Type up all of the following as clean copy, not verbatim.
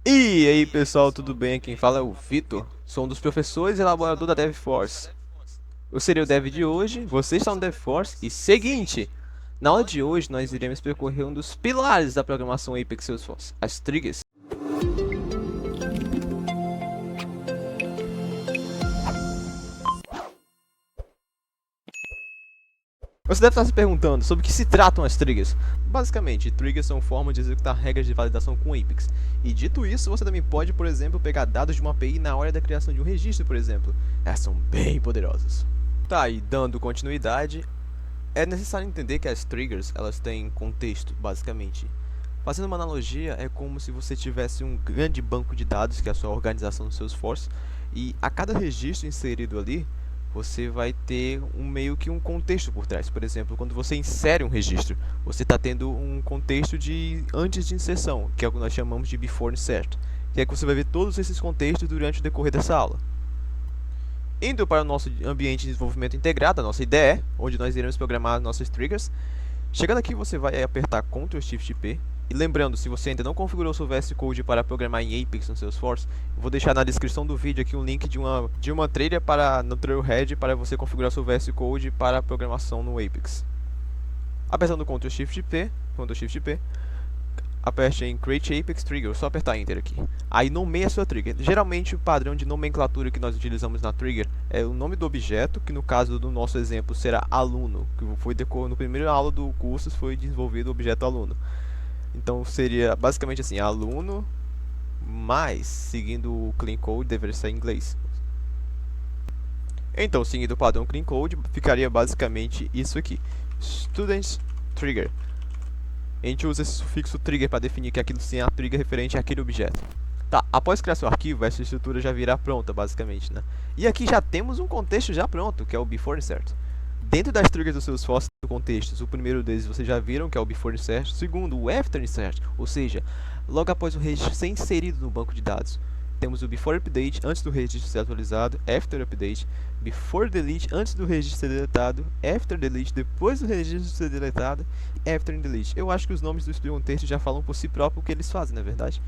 E aí pessoal, tudo bem? Quem fala é o Vitor, sou um dos professores e elaborador da DevForce. Eu serei o Dev de hoje, você está no DevForce e seguinte! Na aula de hoje nós iremos percorrer um dos pilares da programação Apex Salesforce, as triggers. Você deve estar se perguntando sobre o que se tratam as triggers. Basicamente, triggers são formas de executar regras de validação com Apex. E dito isso, você também pode, por exemplo, pegar dados de uma API na hora da criação de um registro, por exemplo. Elas são bem poderosas. Tá, e dando continuidade, é necessário entender que as triggers, elas têm contexto, basicamente. Fazendo uma analogia, é como se você tivesse um grande banco de dados, que é a sua organização do Salesforce, e a cada registro inserido ali, você vai ter meio que um contexto por trás. Por exemplo, quando você insere um registro, você está tendo um contexto de antes de inserção, que é o que nós chamamos de before insert, que é que você vai ver todos esses contextos durante o decorrer dessa aula. Indo para o nosso ambiente de desenvolvimento integrado, a nossa IDE, onde nós iremos programar nossas triggers. Chegando aqui, você vai apertar Ctrl Shift P. E lembrando, se você ainda não configurou seu VS Code para programar em Apex no Salesforce, eu vou deixar na descrição do vídeo aqui um link de uma trilha no Trailhead para você configurar seu VS Code para programação no Apex. Apertando Ctrl Shift P, aperte em Create Apex Trigger, só apertar Enter aqui. Aí nomeia a sua trigger. Geralmente o padrão de nomenclatura que nós utilizamos na trigger é o nome do objeto, que no caso do nosso exemplo será aluno, que foi no primeiro aula do curso foi desenvolvido o objeto aluno. Então seria basicamente assim, aluno mais, seguindo o Clean Code, deveria ser em inglês. Então, seguindo o padrão Clean Code, ficaria basicamente isso aqui. Students Trigger. A gente usa esse sufixo trigger para definir que aquilo sim é a trigger referente àquele objeto. Tá, após criar seu arquivo, essa estrutura já virá pronta, basicamente, né? E aqui já temos um contexto já pronto, que é o before insert. Dentro das triggers dos seus fósseis contextos, o primeiro deles vocês já viram, que é o before insert. O segundo, o after insert, ou seja, logo após o registro ser inserido no banco de dados. Temos o before update, antes do registro ser atualizado, after update, before delete, antes do registro ser deletado, after delete, depois do registro ser deletado, e after delete. Eu acho que os nomes dos contextos já falam por si próprio o que eles fazem, não é verdade?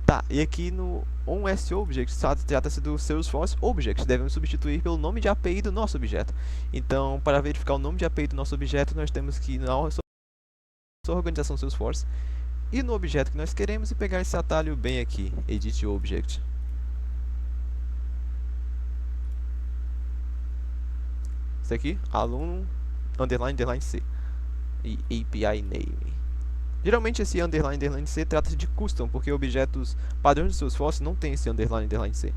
Tá, e aqui no onSObject trata-se do Salesforce Object, devemos substituir pelo nome de API do nosso objeto. Então, para verificar o nome de API do nosso objeto, nós temos que ir na sua organização Salesforce e no objeto que nós queremos e pegar esse atalho bem aqui, Edit Object. Isso aqui, aluno, underline C e API name. Geralmente esse underline C trata-se de custom, porque objetos padrões de Salesforce não tem esse underline C.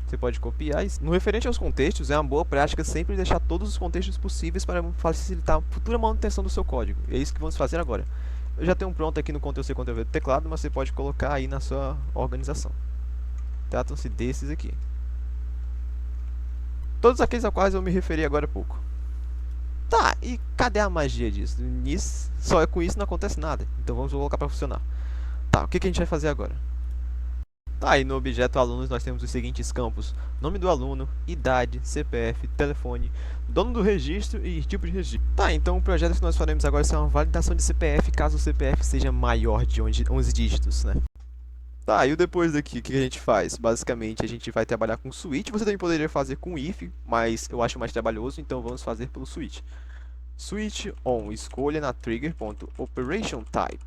Você pode copiar. No referente aos contextos, é uma boa prática sempre deixar todos os contextos possíveis para facilitar a futura manutenção do seu código. E é isso que vamos fazer agora. Eu já tenho um pronto aqui no Ctrl+C, Ctrl+V do teclado, mas você pode colocar aí na sua organização. Tratam-se desses aqui. Todos aqueles a quais eu me referi agora há pouco. Tá, e cadê a magia disso? Só com isso não acontece nada. Então vamos colocar para funcionar. Tá, o que a gente vai fazer agora? Tá, e no objeto alunos nós temos os seguintes campos: nome do aluno, idade, CPF, telefone, dono do registro e tipo de registro. Tá, então o projeto que nós faremos agora é uma validação de CPF, caso o CPF seja maior de 11 dígitos, né? Tá, e o depois daqui, o que a gente faz? Basicamente, a gente vai trabalhar com switch. Você também poderia fazer com if, mas eu acho mais trabalhoso, então vamos fazer pelo switch. Switch on, escolha na trigger.operationType.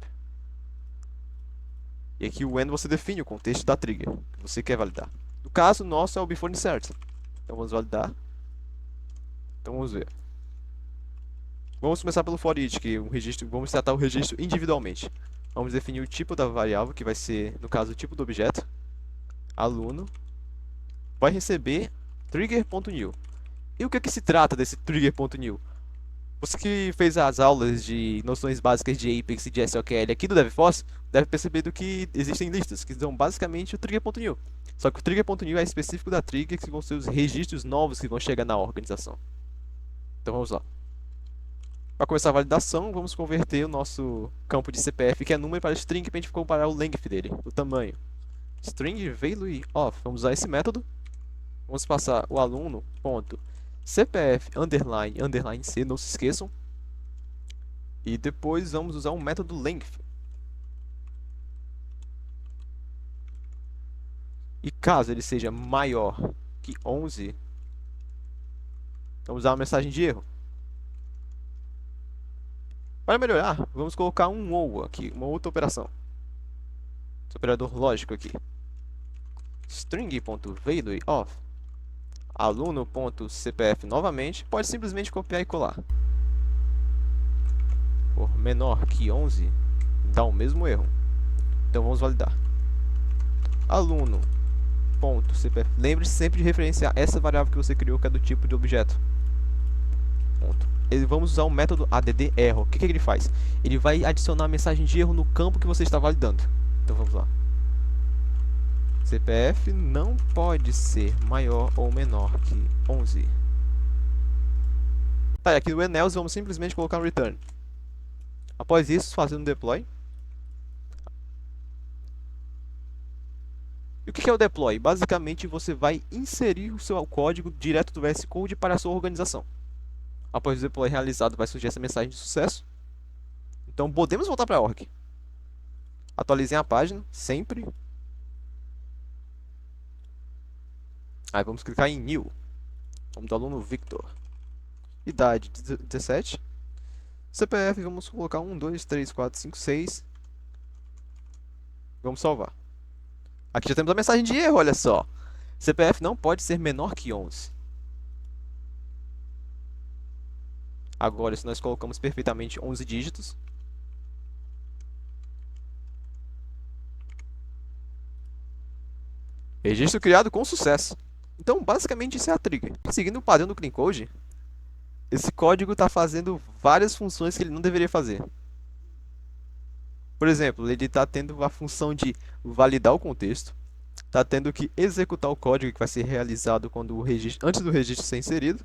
E aqui o when você define o contexto da trigger que você quer validar. No caso, nosso é o before insert. Então vamos validar. Então vamos ver. Vamos começar pelo for each, que vamos tratar o registro individualmente. Vamos definir o tipo da variável, que vai ser, no caso, o tipo do objeto. Aluno vai receber trigger.new. E o que se trata desse trigger.new? Você que fez as aulas de noções básicas de Apex e de SOQL aqui do DevForce, deve perceber do que existem listas, que são basicamente o trigger.new. Só que o trigger.new é específico da trigger, que vão ser os registros novos que vão chegar na organização. Então vamos lá. Para começar a validação, vamos converter o nosso campo de CPF, que é número, para string, para a gente comparar o length dele, o tamanho. String value of. Vamos usar esse método. Vamos passar o aluno, ponto, CPF, underline C, não se esqueçam. E depois vamos usar o método length. E caso ele seja maior que 11, vamos usar uma mensagem de erro. Para melhorar, vamos colocar um ou aqui, uma outra operação. Esse operador lógico aqui. String.value of aluno.cpf novamente, pode simplesmente copiar e colar. For menor que 11, dá o mesmo erro. Então vamos validar. Aluno.cpf. Lembre-se sempre de referenciar essa variável que você criou, que é do tipo de objeto. Vamos usar o método add_error. O que ele faz? Ele vai adicionar a mensagem de erro no campo que você está validando. Então vamos lá. CPF não pode ser maior ou menor que 11. Tá, e aqui no enelse vamos simplesmente colocar um return. Após isso, fazendo um deploy. E o que é o deploy? Basicamente, você vai inserir o seu código direto do VS Code para a sua organização. Após o deploy realizado, vai surgir essa mensagem de sucesso. Então, podemos voltar para a org. Atualizem a página, sempre. Aí vamos clicar em New. Vamos do aluno Victor. Idade 17. CPF, vamos colocar 1, 2, 3, 4, 5, 6. Vamos salvar. Aqui já temos a mensagem de erro, olha só. CPF não pode ser menor que 11. Agora, se nós colocamos perfeitamente 11 dígitos. Registro criado com sucesso. Então, basicamente, isso é a trigger. Seguindo o padrão do Clean Code, esse código está fazendo várias funções que ele não deveria fazer. Por exemplo, ele está tendo a função de validar o contexto, está tendo que executar o código que vai ser realizado quando antes do registro ser inserido.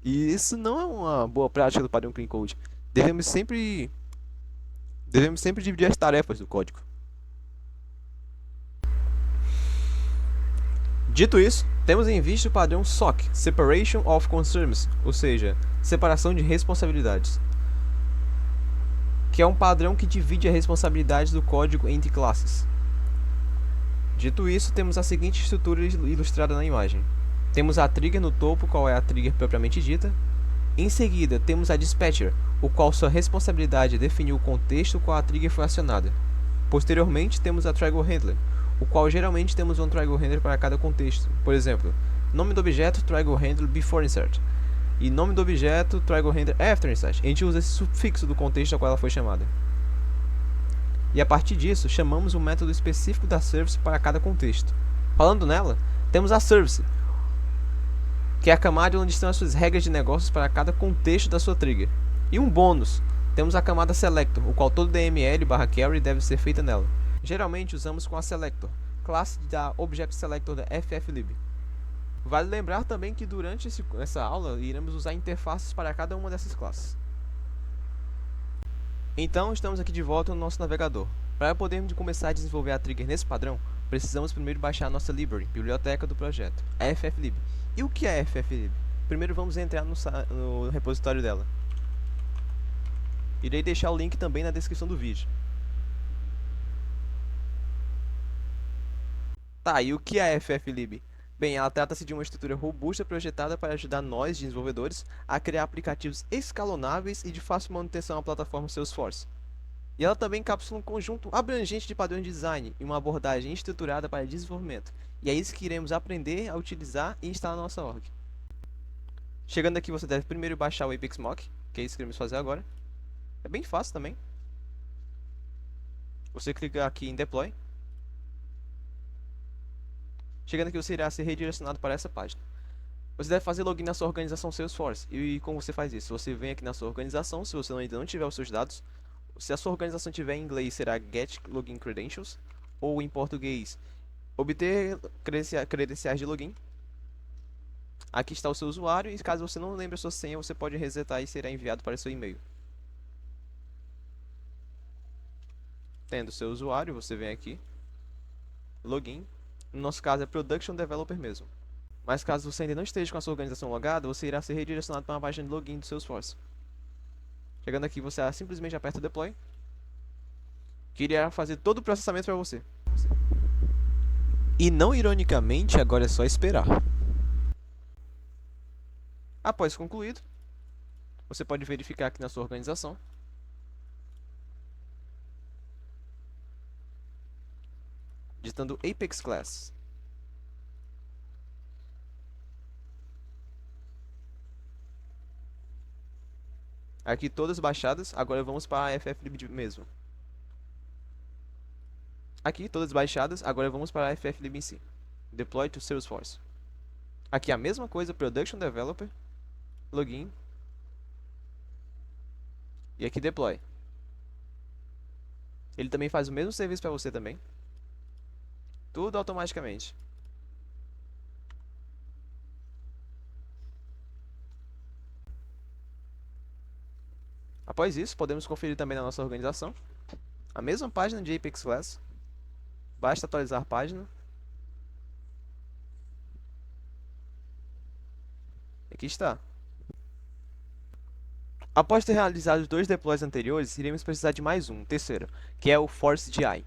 E isso não é uma boa prática do padrão Clean Code. Devemos sempre dividir as tarefas do código. Dito isso, temos em vista o padrão SOC, Separation of Concerns, ou seja, separação de responsabilidades, que é um padrão que divide a responsabilidade do código entre classes. Dito isso, temos a seguinte estrutura ilustrada na imagem. Temos a trigger no topo, qual é a trigger propriamente dita. Em seguida, temos a dispatcher, o qual sua responsabilidade é definir o contexto qual a trigger foi acionada. Posteriormente, temos a trigger handler, o qual geralmente temos um trigger handler para cada contexto. Por exemplo, nome do objeto trigger handler before insert e nome do objeto trigger handler after insert. A gente usa esse sufixo do contexto ao qual ela foi chamada. E a partir disso, chamamos um método específico da service para cada contexto. Falando nela, temos a service, que é a camada onde estão as suas regras de negócios para cada contexto da sua trigger. E um bônus, temos a camada selector, o qual todo DML/carry deve ser feita nela. Geralmente usamos com a selector, classe da Object Selector da FFlib. Vale lembrar também que durante essa aula iremos usar interfaces para cada uma dessas classes. Então estamos aqui de volta no nosso navegador. Para podermos começar a desenvolver a trigger nesse padrão, precisamos primeiro baixar a nossa library, biblioteca do projeto, a FFlib. E o que é a FFlib? Primeiro vamos entrar no repositório dela. Irei deixar o link também na descrição do vídeo. Tá, e o que é a FFlib? Bem, ela trata-se de uma estrutura robusta projetada para ajudar nós, desenvolvedores, a criar aplicativos escalonáveis e de fácil manutenção à plataforma Salesforce. E ela também encapsula um conjunto abrangente de padrões de design e uma abordagem estruturada para desenvolvimento. E é isso que iremos aprender a utilizar e instalar na nossa org. Chegando aqui, você deve primeiro baixar o Apex Mock, que é isso que iremos fazer agora. É bem fácil também. Você clica aqui em Deploy. Chegando aqui, você irá ser redirecionado para essa página. Você deve fazer login na sua organização Salesforce. E como você faz isso? Você vem aqui na sua organização, se você ainda não tiver os seus dados. Se a sua organização tiver em inglês, será Get Login Credentials. Ou em português, obter credenciais de login. Aqui está o seu usuário e caso você não lembre a sua senha, você pode resetar e será enviado para o seu e-mail. Tendo o seu usuário, você vem aqui, login. No nosso caso é Production Developer mesmo. Mas caso você ainda não esteja com a sua organização logada, você irá ser redirecionado para uma página de login do Salesforce. Chegando aqui, você simplesmente aperta Deploy, que irá fazer todo o processamento para você. E não ironicamente, agora é só esperar. Após concluído, você pode verificar aqui na sua organização. Digitando Apex Class. Aqui todas baixadas, agora vamos para a fflib mesmo. Aqui todas baixadas, agora vamos para a fflib em si. Deploy to Salesforce. Aqui a mesma coisa, Production Developer, Login. E aqui Deploy. Ele também faz o mesmo serviço para você também. Tudo automaticamente. Após isso, podemos conferir também na nossa organização a mesma página de Apex Class. Basta atualizar a página. Aqui está. Após ter realizado os 2 deploys anteriores, iremos precisar de mais um, terceiro, que é o ForceGI.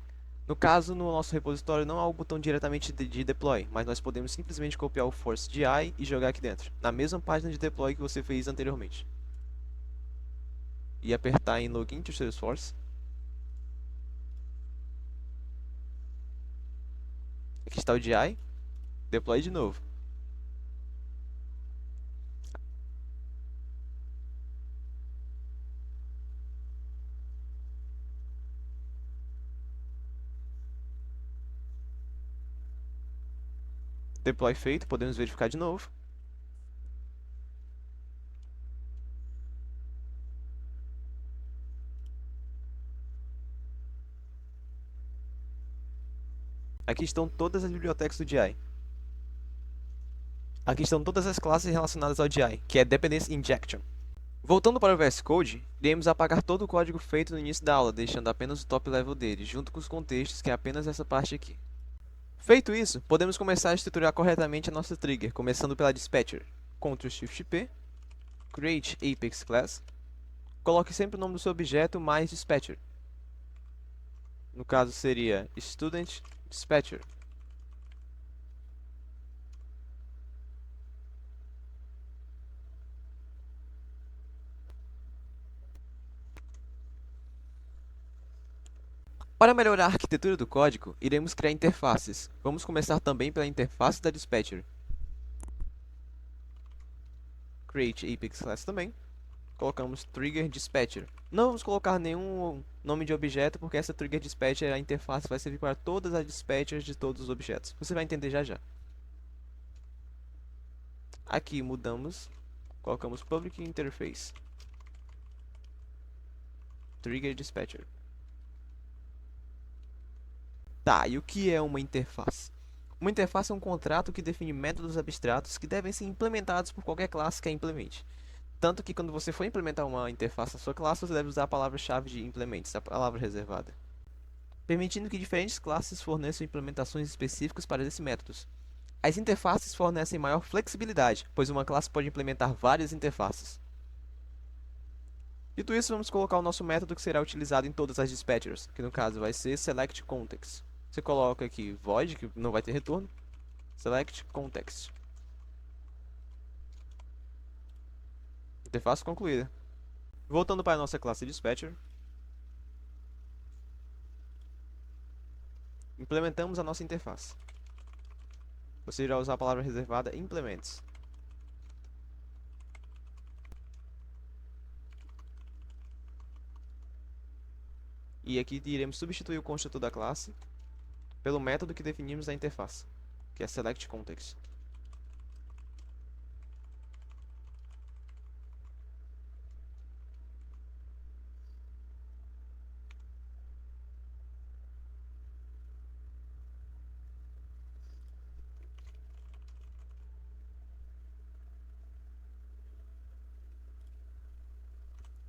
No caso, no nosso repositório não há o botão diretamente de deploy, mas nós podemos simplesmente copiar o ForceGI e jogar aqui dentro, na mesma página de deploy que você fez anteriormente. E apertar em Login to Salesforce. Aqui está o GI. Deploy de novo. Deploy feito, podemos verificar de novo. Aqui estão todas as bibliotecas do GI. Aqui estão todas as classes relacionadas ao GI, que é Dependency Injection. Voltando para o VS Code, iremos apagar todo o código feito no início da aula, deixando apenas o top level dele, junto com os contextos, que é apenas essa parte aqui. Feito isso, podemos começar a estruturar corretamente a nossa trigger, começando pela Dispatcher. Ctrl+Shift+P, Create Apex Class, coloque sempre o nome do seu objeto mais Dispatcher. No caso seria Student Dispatcher. Para melhorar a arquitetura do código, iremos criar interfaces. Vamos começar também pela interface da Dispatcher. Create Apex Class também. Colocamos Trigger Dispatcher. Não vamos colocar nenhum nome de objeto, porque essa Trigger Dispatcher, a interface vai servir para todas as dispatchers de todos os objetos. Você vai entender já já. Aqui mudamos, colocamos Public Interface. Trigger Dispatcher. Tá, e o que é uma interface? Uma interface é um contrato que define métodos abstratos que devem ser implementados por qualquer classe que a implemente. Tanto que quando você for implementar uma interface na sua classe, você deve usar a palavra-chave de implements, a palavra reservada, permitindo que diferentes classes forneçam implementações específicas para esses métodos. As interfaces fornecem maior flexibilidade, pois uma classe pode implementar várias interfaces. Dito isso, vamos colocar o nosso método que será utilizado em todas as dispatchers, que no caso vai ser SelectContext. Você coloca aqui void, que não vai ter retorno, SelectContext. Interface concluída. Voltando para a nossa classe Dispatcher, implementamos a nossa interface. Você irá usar a palavra reservada implements. E aqui iremos substituir o construtor da classe pelo método que definimos na interface, que é SelectContext.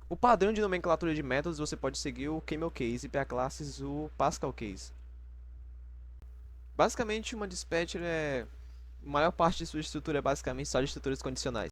O padrão de nomenclatura de métodos você pode seguir o CamelCase e para classes o PascalCase. Basicamente, uma dispatcher a maior parte de sua estrutura é basicamente só de estruturas condicionais.